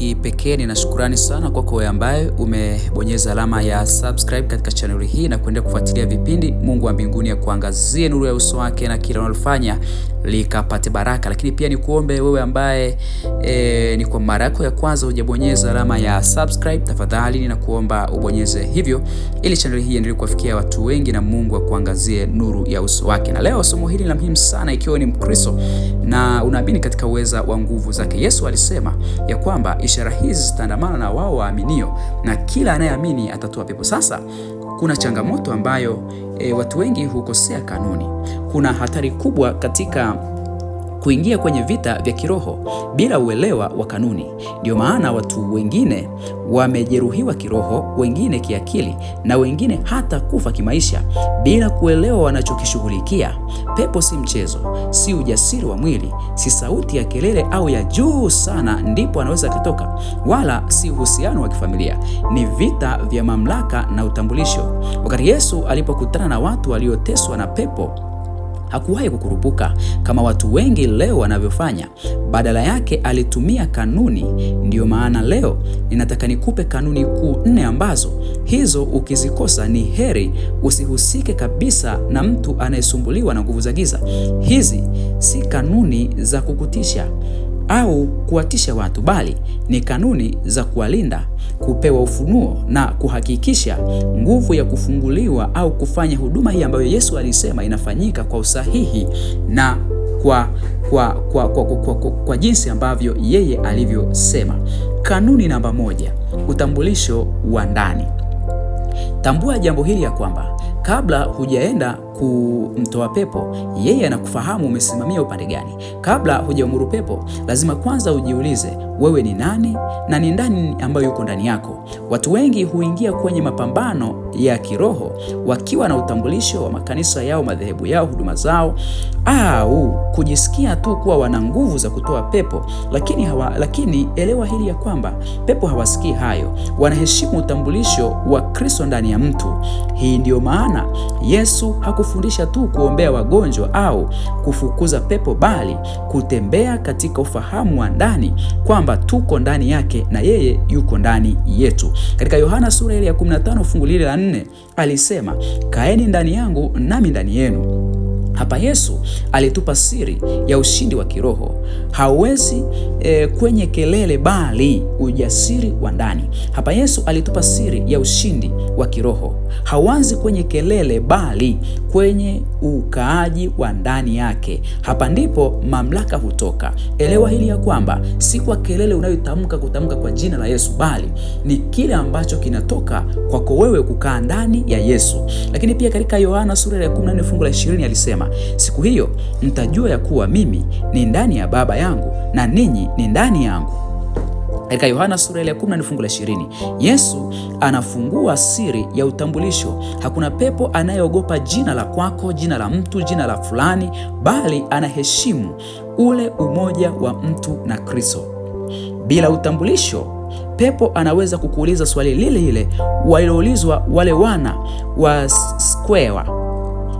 kipekee nina shukrani sana kwako wewe ambaye umebonyeza alama ya subscribe katika channel hii na kuendelea kufuatilia vipindi. Mungu wa mbinguni akuangazie nuru ya uso wake na kila unalofanya likapate baraka. Lakini pia nikuombe wewe ambaye ni kwa mara yako ya kwanza hujabonyeza alama ya subscribe, tafadhali ninakuomba ubonyeze hivyo ili channel hii iendelee kuwafikia watu wengi na Mungu akuangazie nuru ya uso wake. Na leo somo hili la muhimu sana ikiwa ni Mkristo na unaamini katika uweza wa nguvu zake. Yesu alisema ya kwamba ishara hizi zitaandamana na wao waaminio na kila anayeamini atatoa pepo. Sasa kuna changamoto ambayo watu wengi hukosea kanuni. Kuna hatari kubwa katika kuingia kwenye vita vya kiroho bila uelewa wa kanuni. Ndio maana watu wengine wamejeruhiwa kiroho, wengine kiakili na wengine hata kufa kimaisha bila kuelewa wanachokishughulikia. Pepo si mchezo, si ujasiri wa mwili, si sauti ya kelele au ya juu sana ndipo anaweza kutoka, wala si uhusiano wa kifamilia. Ni vita vya mamlaka na utambulisho. Wakati Yesu alipokutana na watu walioteswa na pepo, hakuwahi kukurupuka kama watu wengi leo wanavyofanya. Badala yake alitumia kanuni. Ndiyo maana leo ninataka nikupe kanuni kuu 4 ambazo hizo ukizikosa ni heri usihusike kabisa na mtu anayesumbuliwa na nguvu za giza. Hizi si kanuni za kukutisha au kuwatisha watu, bali ni kanuni za kuwalinda, kupewa ufunuo na kuhakikisha nguvu ya kufunguliwa au kufanya huduma hii ambayo Yesu alisema inafanyika kwa usahihi na kwa jinsi ambavyo yeye alivyosema. Kanuni namba 1, utambulisho wa ndani. Tambua jambo hili ya kwamba kabla hujaenda kumtoa pepo, yeye anakufahamu umesimamia upande gani. Kabla hujaamuru pepo, lazima kwanza ujiulize wewe ni nani na ni ndani ambayo yuko ndani yako. Watu wengi huingia kwenye mapambano ya kiroho wakiwa na utambulisho wa makanisa yao, madhehebu yao, huduma zao, au kujisikia tu kuwa wana nguvu za kutoa pepo. Lakini elewa hili ya kwamba pepo hawasikii hayo, wanaheshimu utambulisho wa Kristo ndani ya mtu. Hii ndio maana Yesu hakufundisha tu kuombea wagonjwa au kufukuza pepo, bali kutembea katika ufahamu wa ndani kwamba tuko ndani yake na yeye yuko ndani yetu. Katika Yohana sura ile ya 15 fungu lile la 4 alisema, kaeni ndani yangu nami ndani yenu. Hapa Yesu alitupa siri ya ushindi wa kiroho. Hauwezi kwenye kelele, bali ujasiri wa ndani. Hapa Yesu alitupa siri ya ushindi wa kiroho. Hauanzi kwenye kelele, bali kwenye ukaaji wa ndani yake. Hapa ndipo mamlaka hutoka. Elewa hili ya kwamba si kwa kelele unayotamka kwa jina la Yesu, bali ni kile ambacho kinatoka kwako wewe kukaa ndani ya Yesu. Lakini pia katika Yohana sura ya 14 fungu la 20 alisema, siku hiyo mtajua ya kuwa mimi ni ndani ya Baba yangu na ninyi ni ndani yangu. Katika Yohana sura ya 14 fungu la 20, Yesu anafungua siri ya utambulisho. Hakuna pepo anayeogopa jina la kwako, jina la mtu, jina la fulani, bali anaheshimu ule umoja wa mtu na Kristo. Bila utambulisho, pepo anaweza kukuuliza swali lile lile waliloulizwa wale wana wa Skwewa.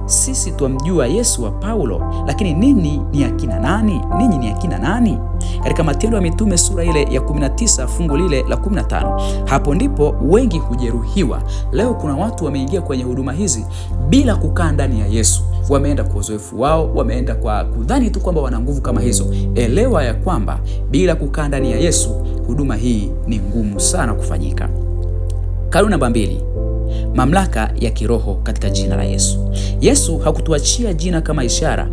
Sisi twamjua Yesu wa Paulo, lakini ninyi ni akina nani? Ninyi ni akina nani? Katika Matendo ya Mitume sura ile ya 19 fungu lile la 15, hapo ndipo wengi hujeruhiwa. Leo kuna watu wameingia kwenye huduma hizi bila kukaa ndani ya Yesu. Wameenda kwa uzoefu wao, wameenda kwa kudhani tu kwamba wana nguvu kama hizo. Elewa ya kwamba bila kukaa ndani ya Yesu, huduma hii ni ngumu sana kufanyika. Kanuni namba 2, mamlaka ya kiroho katika jina la Yesu. Yesu hakutuachia jina kama ishara,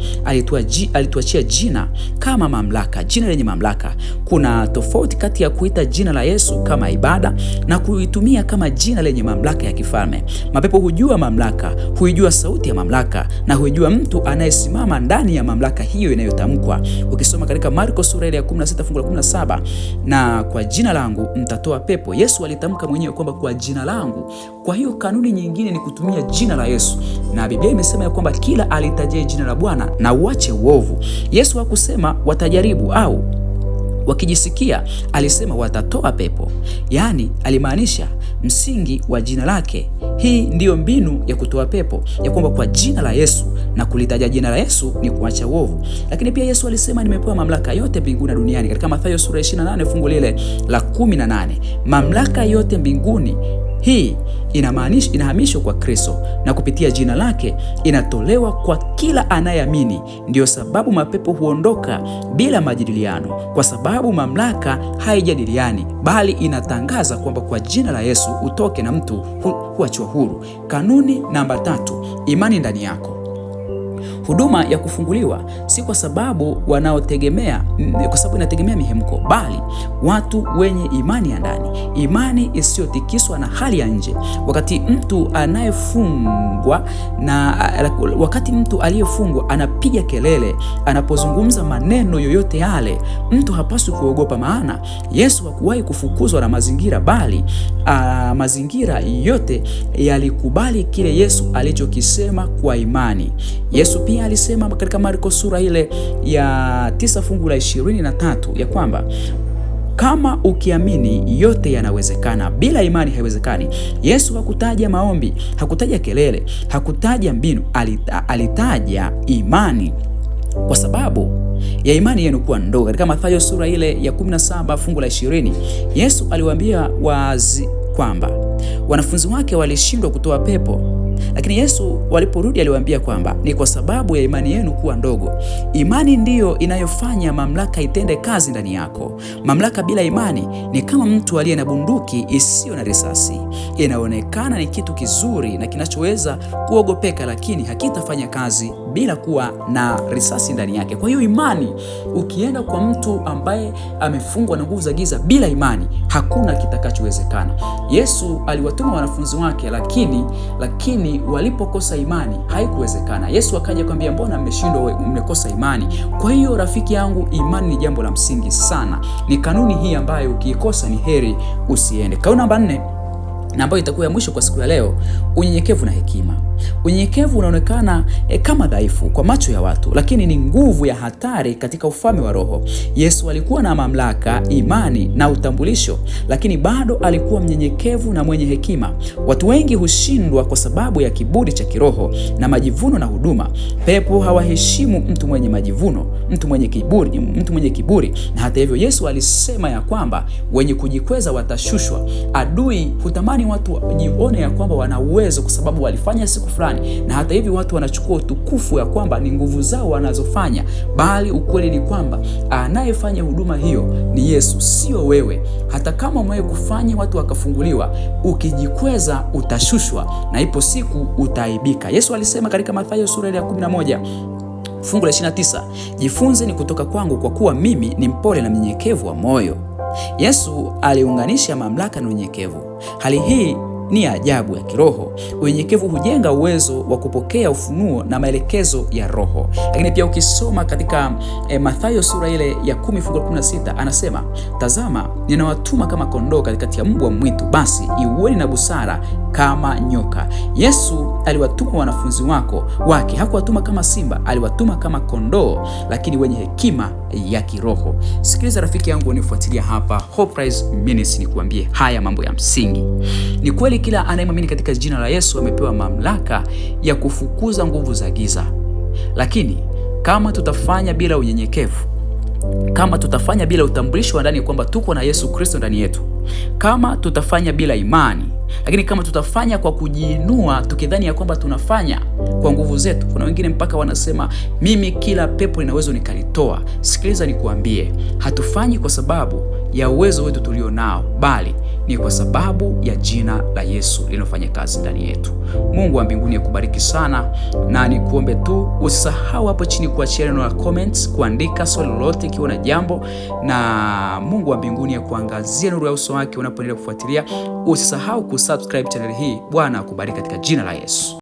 alituachia jina kama mamlaka, jina lenye mamlaka. Kuna tofauti kati ya kuita jina la Yesu kama ibada na kuitumia kama jina lenye mamlaka ya kifalme. Mapepo hujua mamlaka, huijua sauti ya mamlaka na huijua mtu anayesimama ndani ya mamlaka hiyo inayotamkwa. Ukisoma katika Marko sura ya 16 fungu la 17, na kwa jina langu mtatoa pepo. Yesu alitamka mwenyewe kwamba kwa jina langu. Kwa hiyo kanuni nyingine ni kutumia jina la Yesu, na Biblia imesema ya kwamba kila alitaje jina la Bwana na uache uovu. Yesu hakusema watajaribu au wakijisikia, alisema watatoa pepo. Yaani alimaanisha msingi wa jina lake. Hii ndiyo mbinu ya kutoa pepo, ya kwamba kwa jina la Yesu na kulitaja jina la Yesu ni kuacha uovu. Lakini pia Yesu alisema nimepewa mamlaka yote mbinguni na duniani, katika Mathayo sura 28 fungu lile la 18. Mamlaka yote mbinguni hii inahamishwa kwa Kristo na kupitia jina lake inatolewa kwa kila anayeamini. Ndio sababu mapepo huondoka bila majadiliano, kwa sababu mamlaka haijadiliani bali inatangaza kwamba kwa jina la Yesu utoke na mtu huachwa huru. Kanuni namba 3, imani ndani yako. Huduma ya kufunguliwa si kwa sababu inategemea mihemko, bali watu wenye imani ya ndani, imani isiyotikiswa na hali ya nje. Wakati mtu aliyefungwa anapiga kelele, anapozungumza maneno yoyote yale, mtu hapaswi kuogopa, maana Yesu hakuwahi kufukuzwa na mazingira, bali mazingira yote yalikubali kile Yesu alichokisema kwa imani. Yesu pia alisema katika Marko sura ile ya 9 fungu la 23 ya kwamba kama ukiamini yote yanawezekana, bila imani haiwezekani. Yesu hakutaja maombi, hakutaja kelele, hakutaja mbinu, alitaja imani, kwa sababu ya imani yenu kuwa ndogo. Katika Mathayo sura ile ya 17 fungu la 20, Yesu aliwaambia wazi kwamba wanafunzi wake walishindwa kutoa pepo, lakini Yesu waliporudi aliwaambia kwamba ni kwa sababu ya imani yenu kuwa ndogo. Imani ndiyo inayofanya mamlaka itende kazi ndani yako. Mamlaka bila imani ni kama mtu aliye na bunduki isiyo na risasi. Inaonekana ni kitu kizuri na kinachoweza kuogopeka, lakini hakitafanya kazi bila kuwa na risasi ndani yake. Kwa hiyo imani, ukienda kwa mtu ambaye amefungwa na nguvu za giza bila imani, hakuna kitakachowezekana. Yesu aliwatuma wanafunzi wake, lakini walipokosa imani haikuwezekana. Yesu akaja kwambia, mbona mmeshindwa, mmekosa imani? Kwa hiyo rafiki yangu, imani ni jambo la msingi sana. Ni kanuni hii ambayo ukiikosa ni heri usiende. Kanuni namba 4 na ambayo itakuwa ya mwisho kwa siku ya leo, unyenyekevu na hekima. Unyenyekevu unaonekana kama dhaifu kwa macho ya watu, lakini ni nguvu ya hatari katika ufalme wa roho. Yesu alikuwa na mamlaka, imani na utambulisho, lakini bado alikuwa mnyenyekevu na mwenye hekima. Watu wengi hushindwa kwa sababu ya kiburi cha kiroho na majivuno na huduma. Pepo hawaheshimu mtu mwenye majivuno, mtu mwenye kiburi. Na hata hivyo Yesu alisema ya kwamba wenye kujikweza watashushwa. Adui hutamani watu wajione ya kwamba wana uwezo kwa sababu walifanya siku fulani, na hata hivi watu wanachukua utukufu ya kwamba ni nguvu zao wanazofanya, bali ukweli ni kwamba anayefanya huduma hiyo ni Yesu, sio wewe. Hata kama umewahi kufanya watu wakafunguliwa, ukijikweza utashushwa na ipo siku utaaibika. Yesu alisema katika Mathayo sura ya 11 fungu la 29, jifunzeni kutoka kwangu kwa kuwa mimi ni mpole na mnyenyekevu wa moyo. Yesu aliunganisha mamlaka na unyenyekevu. Hali hii ni ajabu ya kiroho. Unyenyekevu hujenga uwezo wa kupokea ufunuo na maelekezo ya Roho. Lakini pia ukisoma katika Mathayo sura ile ya 10 fungu la 16, anasema, tazama ninawatuma kama kondoo katikati ya mbwa mwitu, basi iweni na busara kama nyoka. Yesu aliwatuma wanafunzi wake, hakuwatuma kama simba, aliwatuma kama kondoo, lakini wenye hekima ya kiroho. Sikiliza rafiki yangu unifuatilia hapa Hope Rise Ministry, nikuambie haya mambo ya msingi. Ni kweli kila anayemwamini katika jina la Yesu amepewa mamlaka ya kufukuza nguvu za giza. Lakini kama tutafanya bila unyenyekevu, kama tutafanya bila utambulisho wa ndani kwamba tuko na Yesu Kristo ndani yetu, kama tutafanya bila imani, lakini kama tutafanya kwa kujiinua tukidhani ya kwamba tunafanya kwa nguvu zetu, kuna wengine mpaka wanasema mimi kila pepo ninaweza nikalitoa. Sikiliza nikuambie, hatufanyi kwa sababu ya uwezo wetu tulio nao, bali ni kwa sababu ya jina la Yesu linalofanya kazi ndani yetu. Mungu wa mbinguni akubariki sana, na nikuombe tu usisahau hapo chini kuachia neno la comments, kuandika swali lolote ikiwa na jambo, na Mungu wa mbinguni akuangazie nuru ya uso wake unapoendelea kufuatilia. Usisahau kusubscribe channel hii. Bwana akubariki katika jina la Yesu.